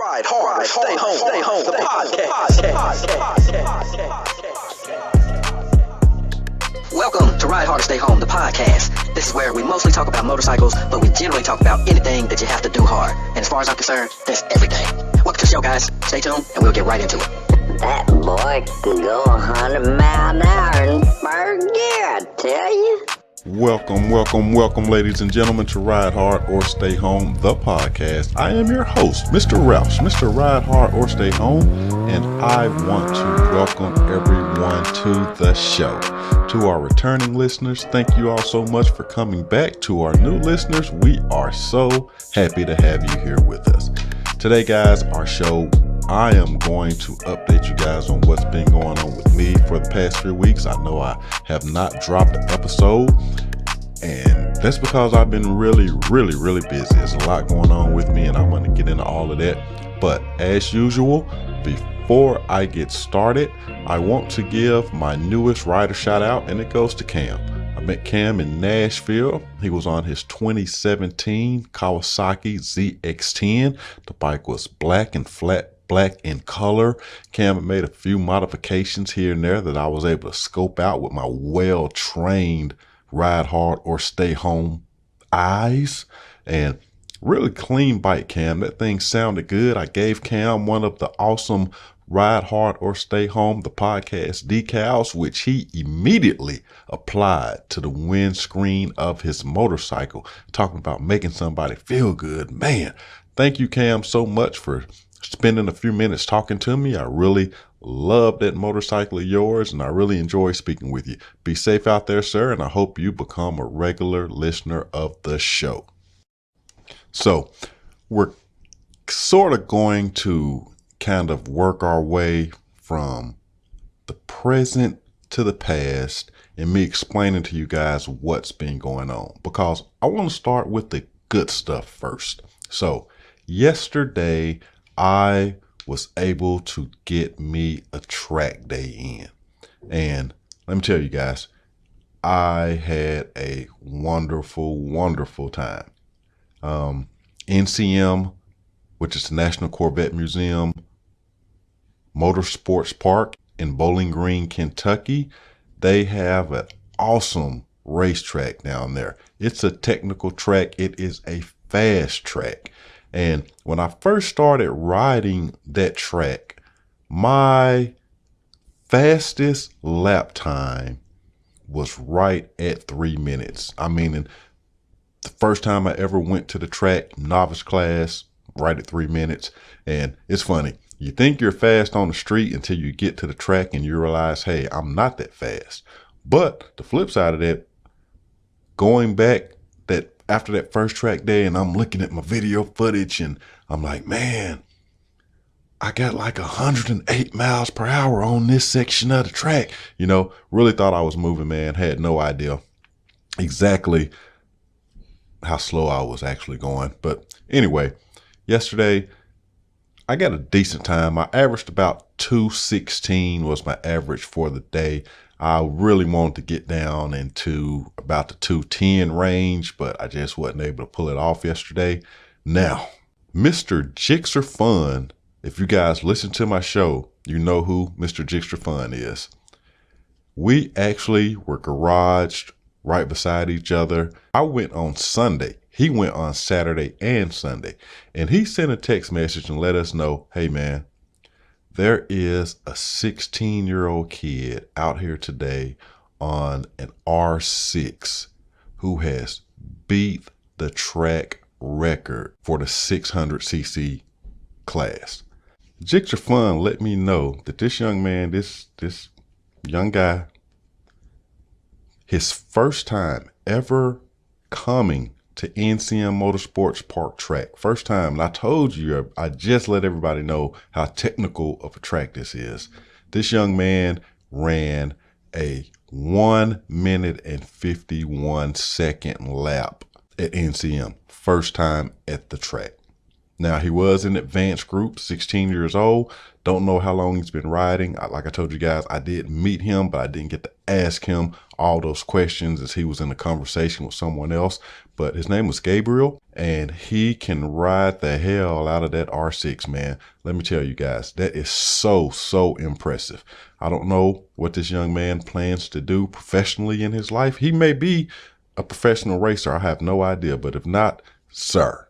Ride hard, stay home, the podcast. Welcome to Ride Harder, Stay Home, the podcast. This is where we mostly talk about motorcycles, but we generally talk about anything that you have to do hard. And as far as I'm concerned, that's everything. Welcome to the show, guys. Stay tuned, and we'll get right into it. That boy can go 100 miles an hour in first gear, I tell you. Welcome, ladies and gentlemen, to Ride Hard or Stay Home, the podcast. I am your host, Mr. Roush, Mr. Ride Hard or Stay Home, and I want to welcome everyone to the show. To our returning listeners, thank you all so much for coming back. To our new listeners, we are so happy to have you here with us. Today, guys, our show, I am going to update you guys on what's been going on with me for the past 3 weeks. I know I have not dropped an episode, and that's because I've been really busy. There's a lot going on with me, and I'm going to get into all of that. But as usual, before I get started, I want to give my newest rider shout out, and it goes to Cam. I met Cam in Nashville. He was on his 2017 Kawasaki ZX10. The bike was black and flat black in color. Cam made a few modifications here and there that I was able to scope out with my well-trained Ride Hard or Stay Home eyes. And really clean bike, Cam. That thing sounded good. I gave Cam one of the awesome Ride Hard or Stay Home, the podcast decals, which he immediately applied to the windscreen of his motorcycle. Talking about making somebody feel good. Man, thank you, Cam, so much for spending a few minutes talking to me. I really love that motorcycle of yours, and I really enjoy speaking with you. Be safe out there, sir, and I hope you become a regular listener of the show. So we're sort of going to kind of work our way from the present to the past and me explaining to you guys what's been going on, because I want to start with the good stuff first. So yesterday, I was able to get me a Trackday in. And let me tell you guys, I had a wonderful time. NCM, which is the National Corvette Museum, Motorsports Park in Bowling Green, Kentucky, they have an awesome racetrack down there. It's a technical track. It is a fast track. And when I first started riding that track, my fastest lap time was right at 3 minutes. I mean, the first time I ever went to the track, novice class, right at 3 minutes. And it's funny. You think you're fast on the street until you get to the track and you realize, hey, I'm not that fast. But the flip side of that, going back after that first track day, and I'm looking at my video footage and I'm like, man, I got like 108 miles per hour on this section of the track. You know, really thought I was moving, man. Had no idea exactly how slow I was actually going. But anyway, yesterday I got a decent time. I averaged about 2:16 was my average for the day. I really wanted to get down into about the 2:10 range, but I just wasn't able to pull it off yesterday. Now, Mr. Jixer Fun, if you guys listen to my show, you know who Mr. Jixer Fun is. We actually were garaged right beside each other. I went on Sunday. He went on Saturday and Sunday. And he sent a text message and let us know, hey, man, there is a 16-year-old kid out here today on an R6 who has beat the track record for the 600cc class. Jixer Fun let me know that this young man, this young guy, his first time ever coming to NCM Motorsports Park track. First time. And I told you, I just let everybody know how technical of a track this is. This young man ran a 1 minute and 51 second lap at NCM. First time at the track. Now, he was in advanced group, 16 years old. Don't know how long he's been riding. Like I told you guys, I did meet him, but I didn't get to ask him all those questions as he was in a conversation with someone else. but his name was Gabriel, and he can ride the hell out of that R6, man. Let me tell you guys, that is so impressive. I don't know what this young man plans to do professionally in his life. He may be a professional racer. I have no idea, but if not, sir,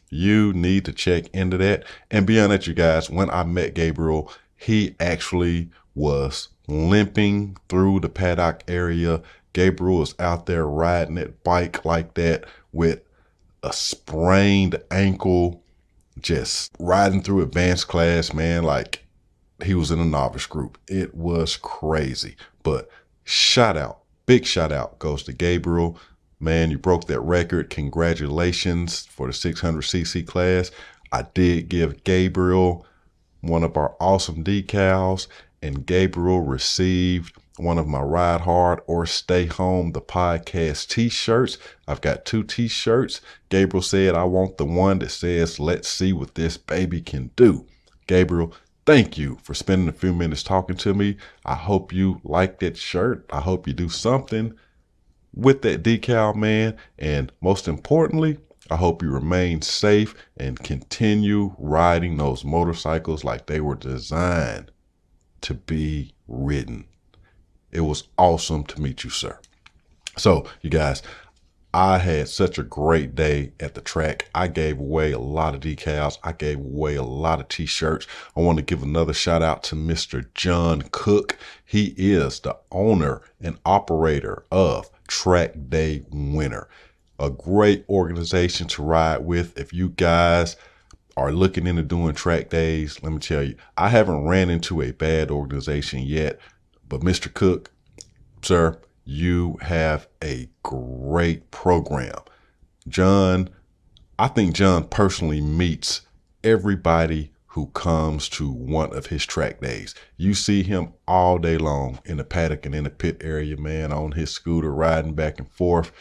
you need to check into that. And be honest, you guys, when I met Gabriel, he actually was limping through the paddock area. Gabriel was out there riding that bike like that with a sprained ankle, just riding through advanced class, man, like he was in a novice group. It was crazy. But shout out, big shout out goes to Gabriel. Man, you broke that record. Congratulations for the 600cc class. I did give Gabriel one of our awesome decals, and Gabriel received one of my Ride Hard or Stay Home, the podcast t-shirts. I've got 2 t-shirts. Gabriel said, I want the one that says, let's see what this baby can do. Gabriel, thank you for spending a few minutes talking to me. I hope you like that shirt. I hope you do something with that decal, man. And most importantly, I hope you remain safe and continue riding those motorcycles like they were designed to be ridden. It was awesome to meet you, sir. So, you guys, I had such a great day at the track. I gave away a lot of decals. I gave away a lot of t-shirts. I want to give another shout out to Mr. John Cook. He is the owner and operator of Trackday Winter, a great organization to ride with. If you guys are looking into doing track days, let me tell you, I haven't ran into a bad organization yet, but Mr. Cook, sir, you have a great program. John, I think John personally meets everybody who comes to one of his track days. You see him all day long in the paddock and in the pit area, man, on his scooter, riding back and forth,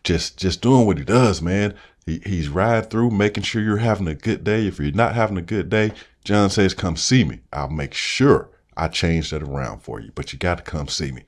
just doing what he does, man. He's riding through, making sure you're having a good day. If you're not having a good day, John says, come see me. I'll make sure I change that around for you, but you got to come see me.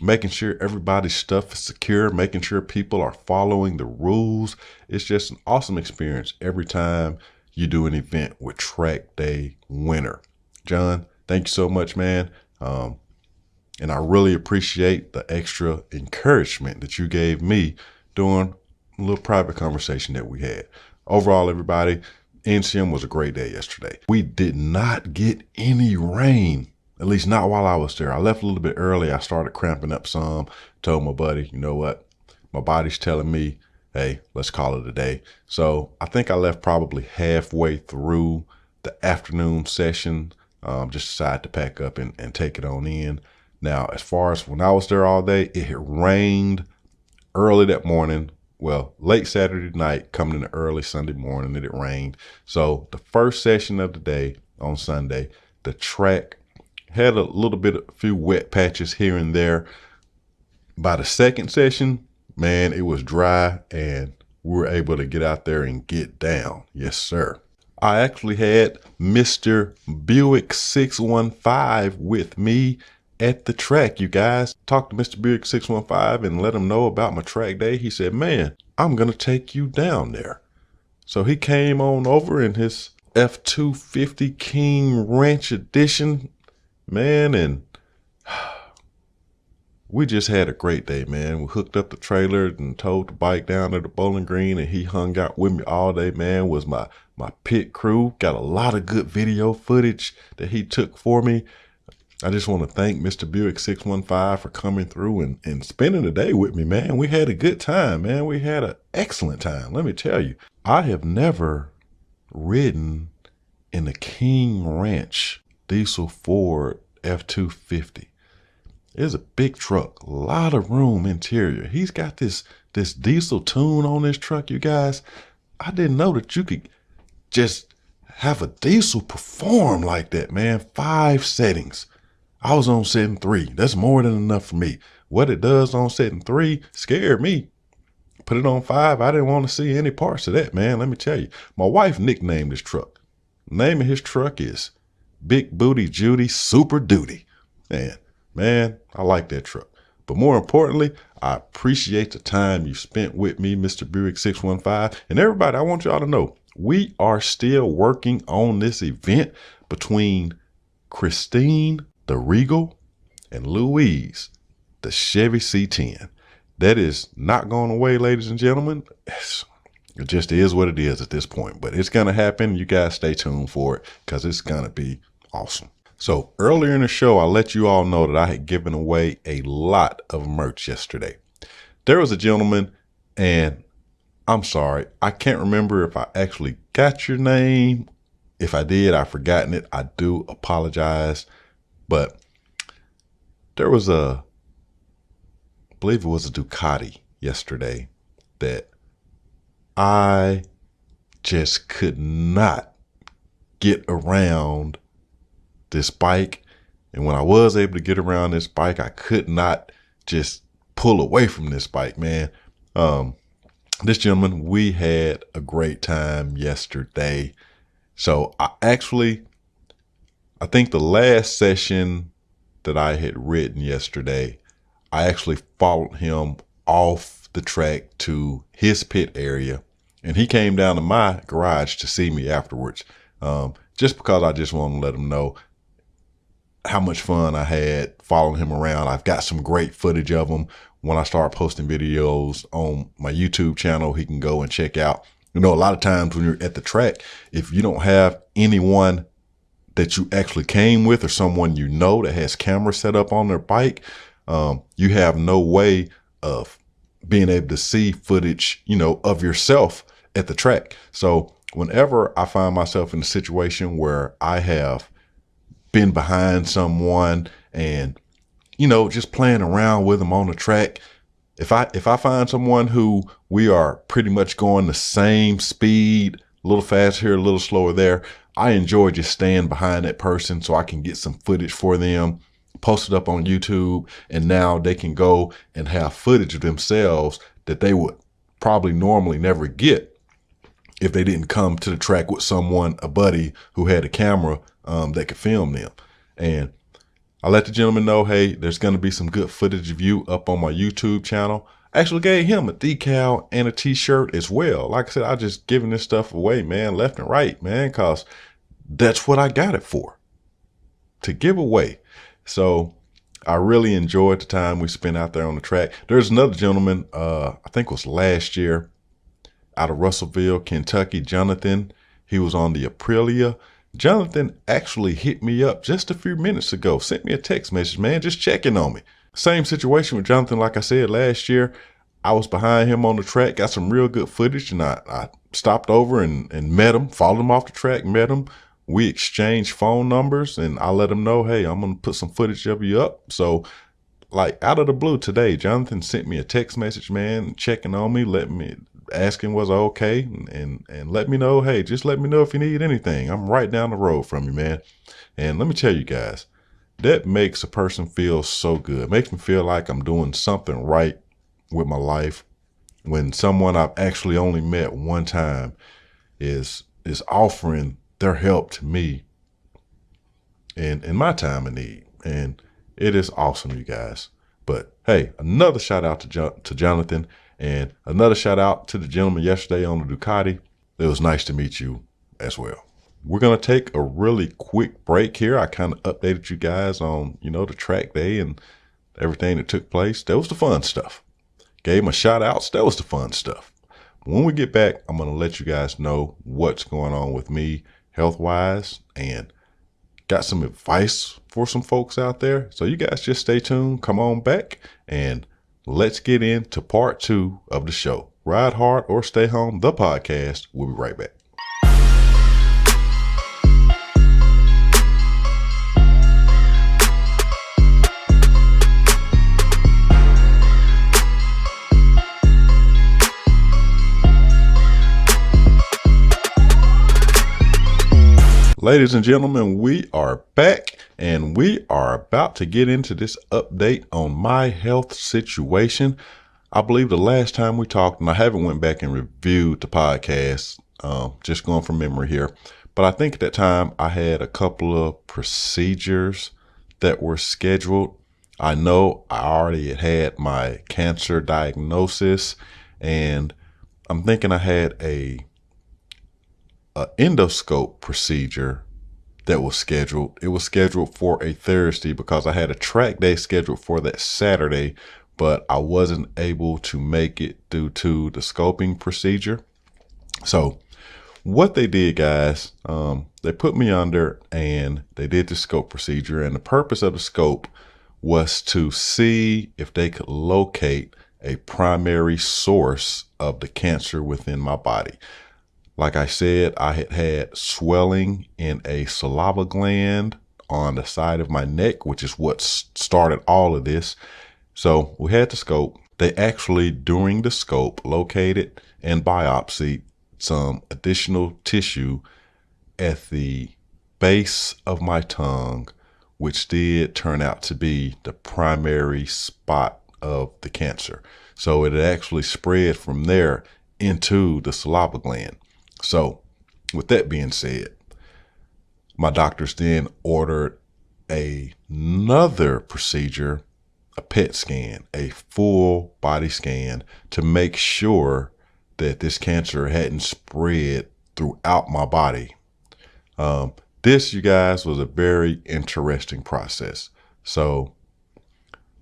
Making sure everybody's stuff is secure, making sure people are following the rules. It's just an awesome experience every time you do an event with Trackday Winter. John, thank you so much, man. And I really appreciate the extra encouragement that you gave me during a little private conversation that we had. Overall, everybody, NCM was a great day yesterday. We did not get any rain, at least not while I was there. I left a little bit early. I started cramping up some, told my buddy, you know what? My body's telling me, hey, let's call it a day. So I think I left probably halfway through the afternoon session, just decided to pack up and take it on in. Now, as far as when I was there all day, it had rained early that morning. Well, late Saturday night, coming into early Sunday morning, it rained. So the first session of the day on Sunday, the track had a little bit of a few wet patches here and there. By the second session, man, it was dry and we were able to get out there and get down. Yes, sir. I actually had Mr. Buick 615 with me at the track, you guys. Talked to Mr. Buick 615 and let him know about my track day. He said, man, I'm going to take you down there. So he came on over in his F250 King Ranch Edition, man, and we just had a great day, man. We hooked up the trailer and towed the bike down to the Bowling Green, and he hung out with me all day, man. Was my pit crew. Got a lot of good video footage that he took for me. I just want to thank Mr. Buick 615 for coming through and spending the day with me, man. We had a good time, man. We had an excellent time. Let me tell you, I have never ridden in a King Ranch diesel Ford F250. It's a big truck, a lot of room interior. He's got this diesel tune on this truck, you guys. I didn't know that you could just have a diesel perform like that, man. 5 settings. I was on setting 3. That's more than enough for me. What it does on setting 3 scared me. Put it on 5. I didn't want to see any parts of that, man. Let me tell you. My wife nicknamed this truck. The name of his truck is Big Booty Judy Super Duty. Man, I like that truck. But more importantly, I appreciate the time you spent with me, Mr. Buick 615. And everybody, I want y'all to know, we are still working on this event between Christine, the Regal, and Louise, the Chevy C10. That is not going away, ladies and gentlemen. It just is what it is at this point, but it's going to happen. You guys stay tuned for it because it's going to be awesome. So earlier in the show, I let you all know that I had given away a lot of merch yesterday. There was a gentleman, and I'm sorry, I can't remember if I actually got your name. If I did, I've forgotten it. I do apologize. But there was I believe it was a Ducati yesterday that I just could not get around this bike. And when I was able to get around this bike, I could not just pull away from this bike, man. This gentleman, we had a great time yesterday. So I think the last session that I had ridden yesterday, I actually followed him off the track to his pit area, and he came down to my garage to see me afterwards. Just because I just want to let him know how much fun I had following him around. I've got some great footage of him. When I start posting videos on my YouTube channel, he can go and check out. You know, a lot of times when you're at the track, if you don't have anyone that you actually came with or someone you know that has cameras set up on their bike, you have no way of being able to see footage, you know, of yourself at the track. So whenever I find myself in a situation where I have been behind someone and, you know, just playing around with them on the track, if I find someone who we are pretty much going the same speed, a little faster here, a little slower there, I enjoy just staying behind that person so I can get some footage for them, post it up on YouTube, and now they can go and have footage of themselves that they would probably normally never get if they didn't come to the track with someone, a buddy who had a camera that could film them. And I let the gentleman know, hey, there's going to be some good footage of you up on my YouTube channel. I actually gave him a decal and a t-shirt as well. Like I said, I just giving this stuff away, man, left and right, man, because that's what I got it for, to give away. So I really enjoyed the time we spent out there on the track. There's another gentleman, I think it was last year, out of Russellville, Kentucky, Jonathan. He was on the Aprilia. Jonathan actually hit me up just a few minutes ago, sent me a text message, man, just checking on me. Same situation with Jonathan. Like I said, last year, I was behind him on the track, got some real good footage, and I stopped over and met him, followed him off the track, met him. We exchanged phone numbers, and I let him know, hey, I'm going to put some footage of you up. So, like, out of the blue today, Jonathan sent me a text message, man, checking on me, asking was I okay, and let me know, hey, just let me know if you need anything. I'm right down the road from you, man. And let me tell you guys, that makes a person feel so good. It makes me feel like I'm doing something right with my life when someone I've actually only met one time is offering their help to me in my time of need. And it is awesome, you guys. But hey, another shout out to Jonathan, and another shout out to the gentleman yesterday on the Ducati. It was nice to meet you as well. We're going to take a really quick break here. I kind of updated you guys on, you know, the track day and everything that took place. That was the fun stuff. Gave my shout outs. That was the fun stuff. When we get back, I'm going to let you guys know what's going on with me health wise, and got some advice for some folks out there. So you guys just stay tuned. Come on back and let's get into part 2 of the show. Ride Hard or Stay Home, the podcast. We'll be right back. Ladies and gentlemen, we are back, and we are about to get into this update on my health situation. I believe the last time we talked, and I haven't went back and reviewed the podcast, just going from memory here, but I think at that time I had a couple of procedures that were scheduled. I know I already had my cancer diagnosis, and I'm thinking I had a endoscope procedure that was scheduled. It was scheduled for a Thursday because I had a track day scheduled for that Saturday, but I wasn't able to make it due to the scoping procedure. So what they did, guys, they put me under and they did the scope procedure. And the purpose of the scope was to see if they could locate a primary source of the cancer within my body. Like I said, I had swelling in a saliva gland on the side of my neck, which is what started all of this. So we had the scope. They actually, during the scope, located and biopsied some additional tissue at the base of my tongue, which did turn out to be the primary spot of the cancer. So it had actually spread from there into the saliva gland. So with that being said, my doctors then ordered another procedure, a PET scan, a full body scan, to make sure that this cancer hadn't spread throughout my body. This, you guys, was a very interesting process. So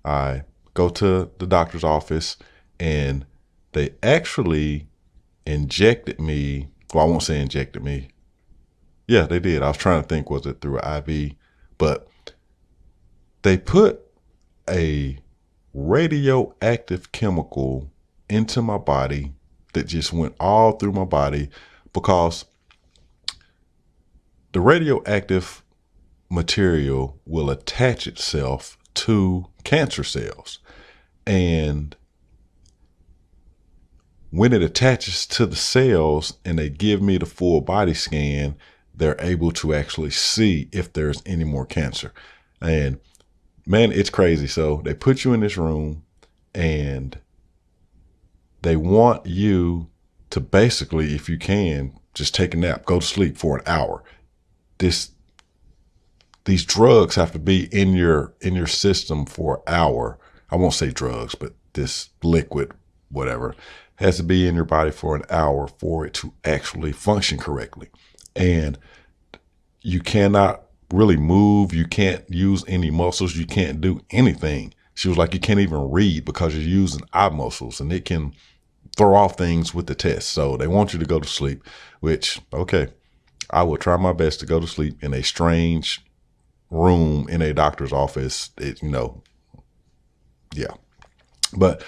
I go to the doctor's office and they actually injected me. Well, I won't say injected me. Yeah, they did. I was trying to think, was it through an IV? But they put a radioactive chemical into my body that just went all through my body, because the radioactive material will attach itself to cancer cells. And when it attaches to the cells and they give me the full body scan, they're able to actually see if there's any more cancer. And man, it's crazy. So they put you in this room and they want you to basically, if you can, just take a nap, go to sleep for an hour. These drugs have to be in your system for an hour. I won't say drugs, but this liquid, whatever, has to be in your body for an hour for it to actually function correctly. And you cannot really move. You can't use any muscles. You can't do anything. She was like, you can't even read because you're using eye muscles, and it can throw off things with the test. So they want you to go to sleep, which, okay, I will try my best to go to sleep in a strange room in a doctor's office. Yeah. But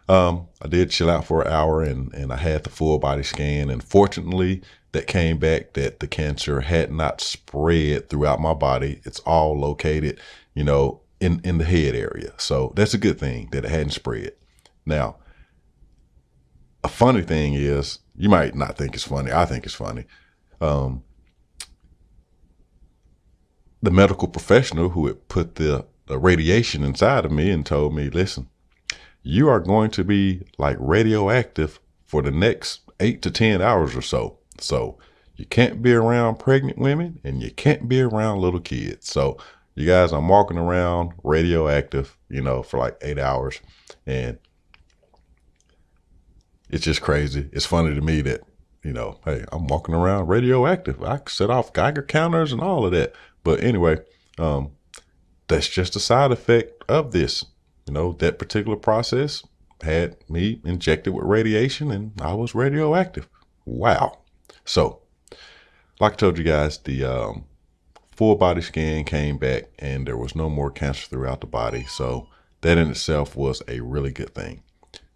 I did chill out for an hour and I had the full body scan. And fortunately, that came back that the cancer had not spread throughout my body. It's all located, in the head area. So that's a good thing that it hadn't spread. Now, a funny thing is, you might not think it's funny. I think it's funny. The medical professional who had put the radiation inside of me and told me, listen, you are going to be like radioactive for the next 8 to 10 hours or so. So you can't be around pregnant women and you can't be around little kids. So you guys, I'm walking around radioactive, for like 8 hours. And it's just crazy. It's funny to me that, hey, I'm walking around radioactive. I set off Geiger counters and all of that. But anyway, that's just a side effect of this. That particular process had me injected with radiation and I was radioactive. Wow. So, like I told you guys, the full body scan came back and there was no more cancer throughout the body. So that in itself was a really good thing.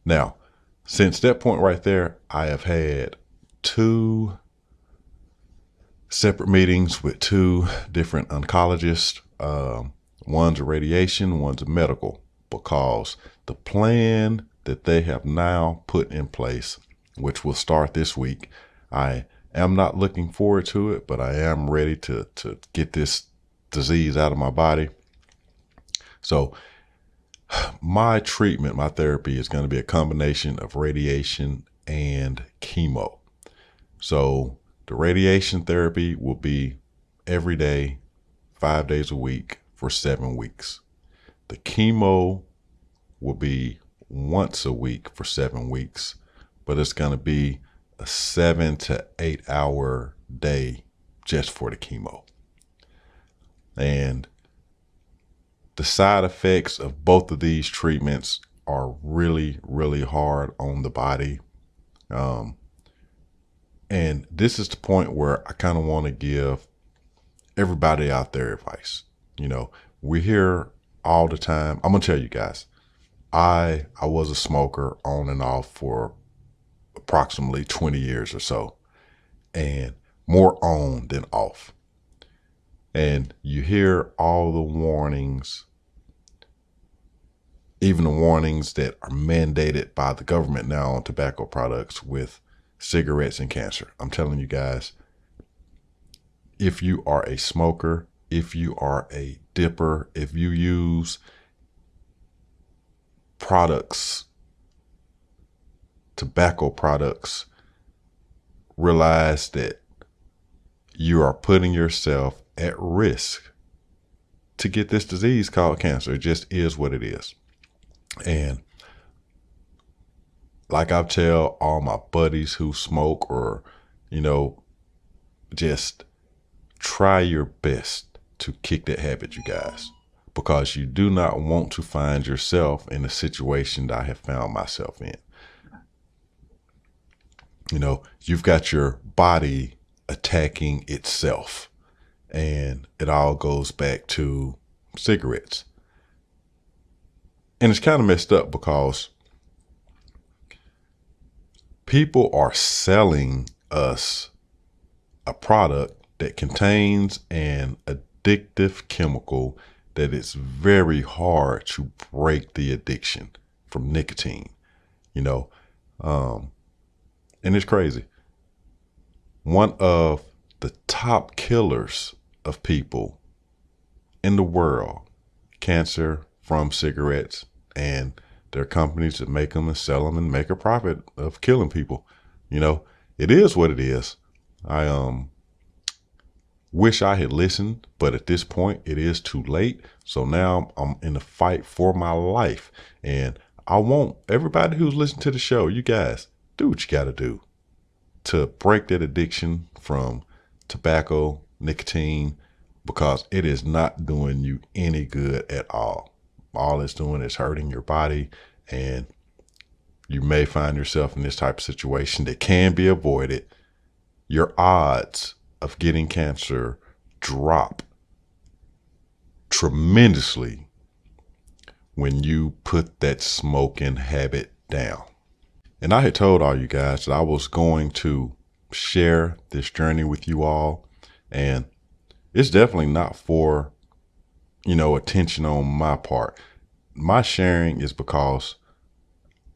Now, since that point right there, I have had 2 separate meetings with 2 different oncologists. One's a radiation, one's a medical, because the plan that they have now put in place, which will start this week, I am not looking forward to it, but I am ready to get this disease out of my body. So my treatment, my therapy is going to be a combination of radiation and chemo. So the radiation therapy will be every day, 5 days a week for 7 weeks. The chemo will be once a week for 7 weeks, but it's going to be a 7 to 8 hour day just for the chemo. And the side effects of both of these treatments are really, really hard on the body. And this is the point where I kind of want to give everybody out there advice. You know, we hear all the time. I'm going to tell you guys, I was a smoker on and off for approximately 20 years or so, and more on than off. And you hear all the warnings, even the warnings that are mandated by the government now on tobacco products with cigarettes and cancer. I'm telling you guys, if you are a smoker, if you are a dipper, if you use products, tobacco products, realize that you are putting yourself at risk to get this disease called cancer. It just is what it is. And like I tell all my buddies who smoke, or, you know, just try your best to kick that habit, you guys, because you do not want to find yourself in a situation that I have found myself in. You know, you've got your body attacking itself, and it all goes back to cigarettes. And it's kind of messed up because people are selling us a product that contains an addictive chemical that it's very hard to break the addiction from nicotine, you know. And it's crazy. One of the top killers of people in the world, cancer from cigarettes, and there are companies that make them and sell them and make a profit of killing people. You know, it is what it is. I wish I had listened, but at this point it is too late. So now I'm in a fight for my life. And I want everybody who's listening to the show, you guys, do what you got to do to break that addiction from tobacco, nicotine, because it is not doing you any good at all. All it's doing is hurting your body, and you may find yourself in this type of situation that can be avoided. Your odds of getting cancer drop tremendously when you put that smoking habit down. And I had told all you guys that I was going to share this journey with you all, and it's definitely not for, you know, attention on my part. My sharing is because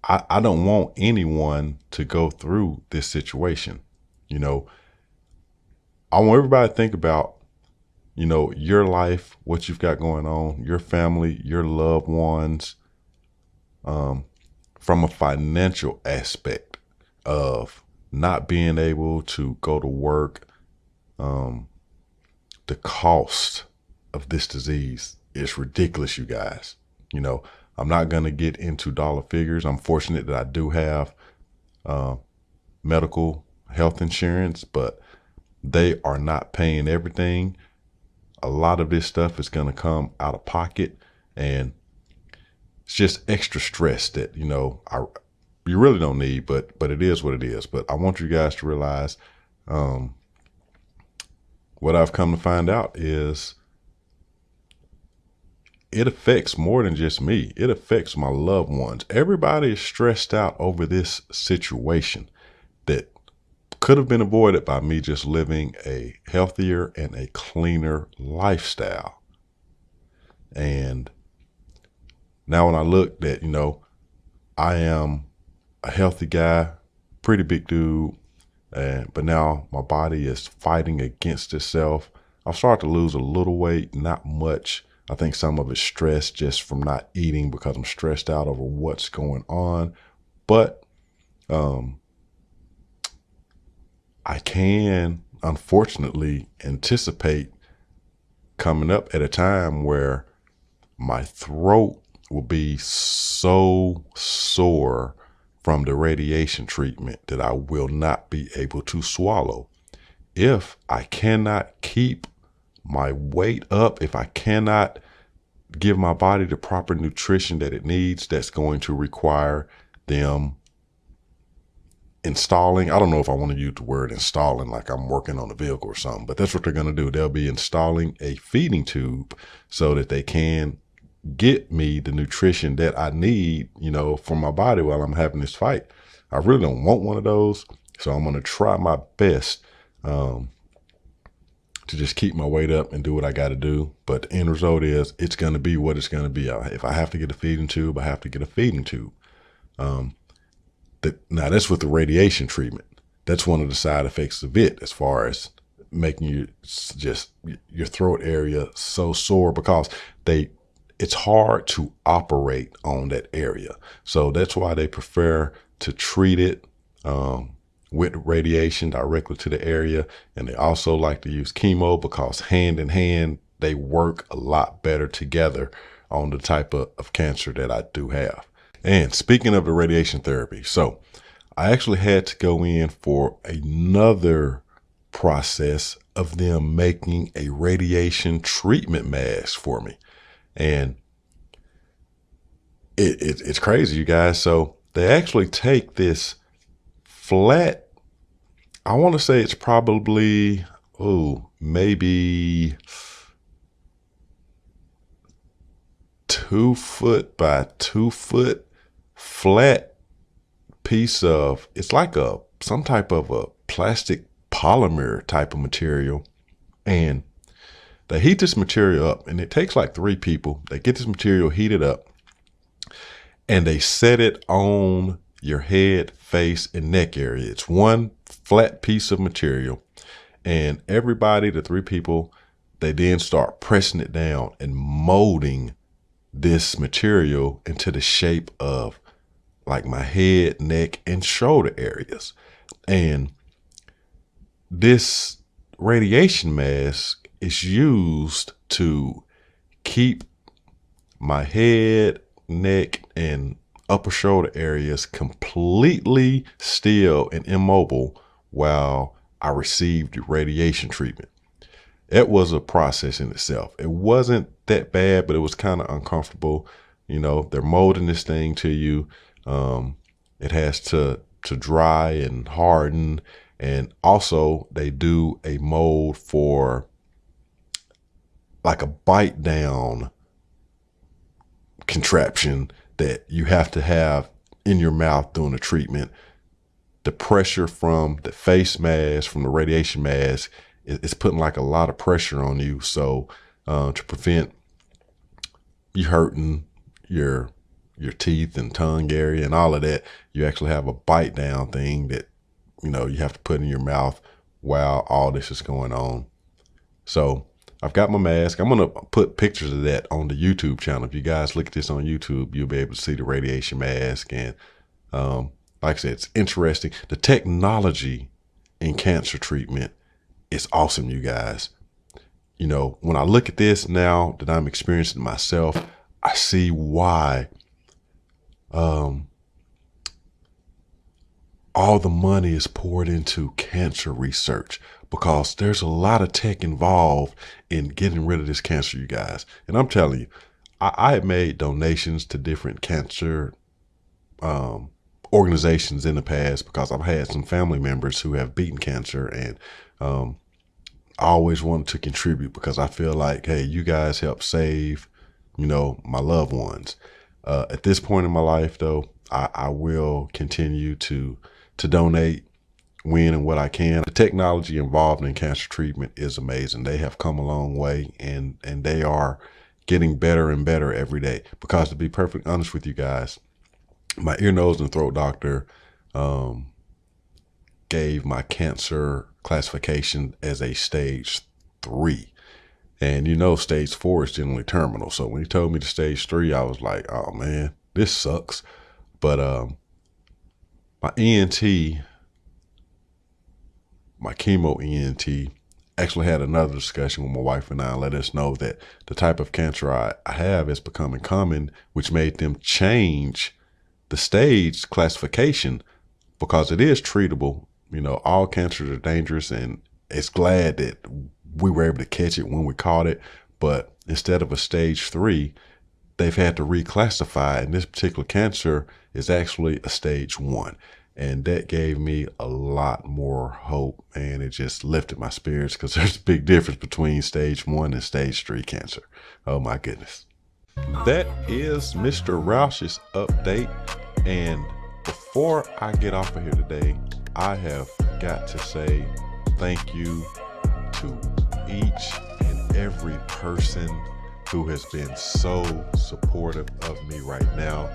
I don't want anyone to go through this situation. You know, I want everybody to think about, you know, your life, what you've got going on, your family, your loved ones, from a financial aspect of not being able to go to work. The cost of this disease is ridiculous, you guys. You know, I'm not going to get into dollar figures. I'm fortunate that I do have medical health insurance, but they are not paying everything. A lot of this stuff is going to come out of pocket, and it's just extra stress that, you know, you really don't need, but it is what it is. But I want you guys to realize what I've come to find out is it affects more than just me. It affects my loved ones. Everybody is stressed out over this situation that could have been avoided by me just living a healthier and a cleaner lifestyle. And now when I look at, you know, I am a healthy guy, pretty big dude, but now my body is fighting against itself. I've started to lose a little weight, not much. I think some of it's stress just from not eating because I'm stressed out over what's going on. But I can, unfortunately, anticipate coming up at a time where my throat will be so sore from the radiation treatment that I will not be able to swallow. If I cannot keep my weight up, if I cannot give my body the proper nutrition that it needs, that's going to require them installing. I don't know if I want to use the word installing like I'm working on a vehicle or something, but that's what they're going to do. They'll be installing a feeding tube so that they can get me the nutrition that I need, for my body while I'm having this fight. I really don't want one of those. So I'm going to try my best to just keep my weight up and do what I got to do. But the end result is it's going to be what it's going to be. If I have to get a feeding tube, I have to get a feeding tube. Now that's with the radiation treatment. That's one of the side effects of it, as far as making you just your throat area so sore, because it's hard to operate on that area. So that's why they prefer to treat it with radiation directly to the area. And they also like to use chemo because hand in hand, they work a lot better together on the type of cancer that I do have. And speaking of the radiation therapy, so I actually had to go in for another process of them making a radiation treatment mask for me. And it's crazy, you guys. So they actually take this flat, I want to say it's probably, maybe 2 foot by 2 foot flat piece of, it's like some type of a plastic polymer type of material. And they heat this material up, and it takes like 3 people. They get this material heated up and they set it on your head, face, and neck area. It's one flat piece of material, and everybody, the 3 people, they then start pressing it down and molding this material into the shape of like my head, neck, and shoulder areas. And this radiation mask is used to keep my head, neck, and upper shoulder areas completely still and immobile while I received the radiation treatment. It was a process in itself. It wasn't that bad, but it was kind of uncomfortable. They're molding this thing to you. It has to dry and harden. And also they do a mold for like a bite down contraption that you have to have in your mouth during the treatment. The pressure from the face mask, from the radiation mask, it's putting like a lot of pressure on you. So to prevent you hurting your teeth and tongue area and all of that, you actually have a bite down thing that, you have to put in your mouth while all this is going on. So I've got my mask. I'm going to put pictures of that on the YouTube channel. If you guys look at this on YouTube, you'll be able to see the radiation mask. And like I said, it's interesting. The technology in cancer treatment is awesome, you guys. When I look at this now that I'm experiencing myself, I see why all the money is poured into cancer research, because there's a lot of tech involved in getting rid of this cancer, you guys. And I'm telling you, I have made donations to different cancer organizations in the past because I've had some family members who have beaten cancer, and I always wanted to contribute because I feel like, hey, you guys help save, my loved ones. At this point in my life, though, I will continue to donate when and what I can. The technology involved in cancer treatment is amazing. They have come a long way, and they are getting better and better every day. Because to be perfectly honest with you guys, my ear, nose, and throat doctor gave my cancer classification as a stage 3. And stage 4 is generally terminal. So when he told me to stage 3, I was like, oh man, this sucks. But my ENT, my chemo ENT, actually had another discussion with my wife and I, and let us know that the type of cancer I have is becoming common, which made them change the stage classification because it is treatable. You know, all cancers are dangerous, and it's glad that we were able to catch it when we caught it. But instead of a stage 3, they've had to reclassify, and this particular cancer is actually a stage 1. And that gave me a lot more hope, and it just lifted my spirits because there's a big difference between stage 1 and stage 3 cancer. Oh my goodness. That is Mr. Roush's update. And before I get off of here today, I have got to say thank you to each and every person who has been so supportive of me right now.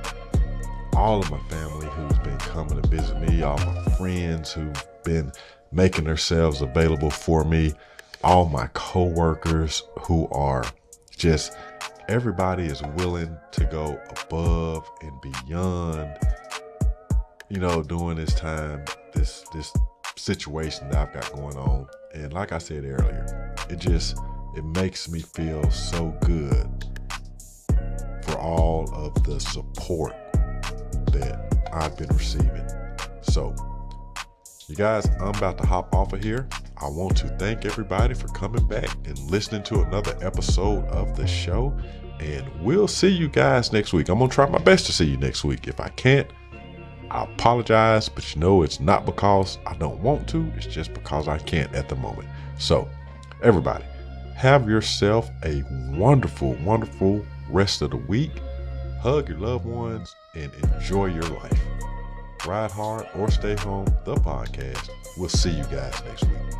All of my family who's been coming to visit me, all my friends who've been making themselves available for me, all my co-workers who are just, everybody is willing to go above and beyond, you know, during this time, this situation that I've got going on. And like I said earlier, it makes me feel so good for all of the support that I've been receiving. So you guys, I'm about to hop off of here. I want to thank everybody for coming back and listening to another episode of the show, and we'll see you guys next week. I'm gonna try my best to see you next week. If I can't, I apologize, but you know, it's not because I don't want to, it's just because I can't at the moment. So everybody, have yourself a wonderful, wonderful rest of the week. Hug your loved ones and enjoy your life. Ride Hard or Stay Home, the podcast. We'll see you guys next week.